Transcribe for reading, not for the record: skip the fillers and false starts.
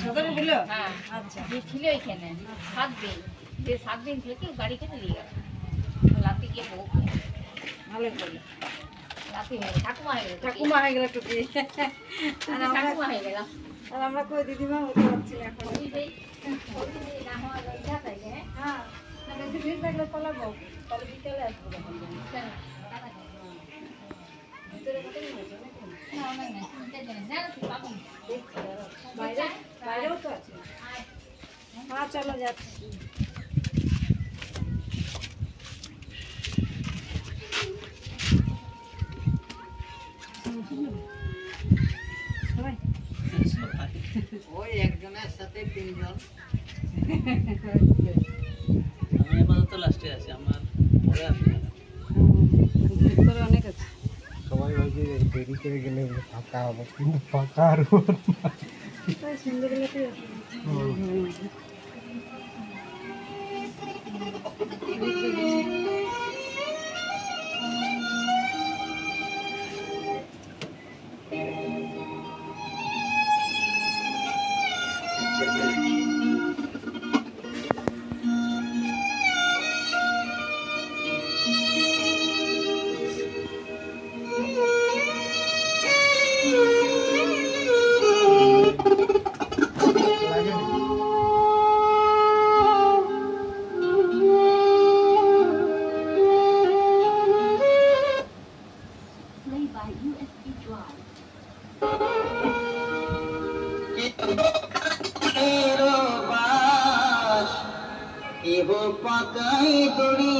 সদরগুলো? হ্যাঁ আচ্ছা। যে ছিল এখানে 7 দিন, যে 7 দিন থেকে গাড়ি কেটে নিয়ে গেল। লাতি গিয়ে বউ ভালোই করলো। লাতি হয়ে ঠাকুমা হয়ে গেল, ঠাকুমা হয়ে গেল টুকি। আর আমরা ঠাকুমা হয়ে গেলাম। আর আমরা কই দিদিমা হতে পারছি না এখন। ওই যে না হওয়া যা তাই হ্যাঁ হ্যাঁ, না বেশি ভিড় থাকলে পালাবো, তাহলে বিকেলে আসবো তখন। ভিতরে কত নিয়ে যাবে নাকি? না অনেক না চিন্তা জানেন না তুই পাবি দেখছি বাইরে, বাইরেও তো আছে। হ্যাঁ চলো যাচ্ছি। সবাই ওই একজনের সাথে তিনজন। আমি আপাতত লাস্টে আছি, আমার পরে আসবে না। ভিতরে অনেক আছে। সবাই ভাবছে দেরি করে গেলে ফাঁকা হবে, কিন্তু ফাঁকা আর হলো না। তাই সুন্দর লাগে। পাকাই দড়ি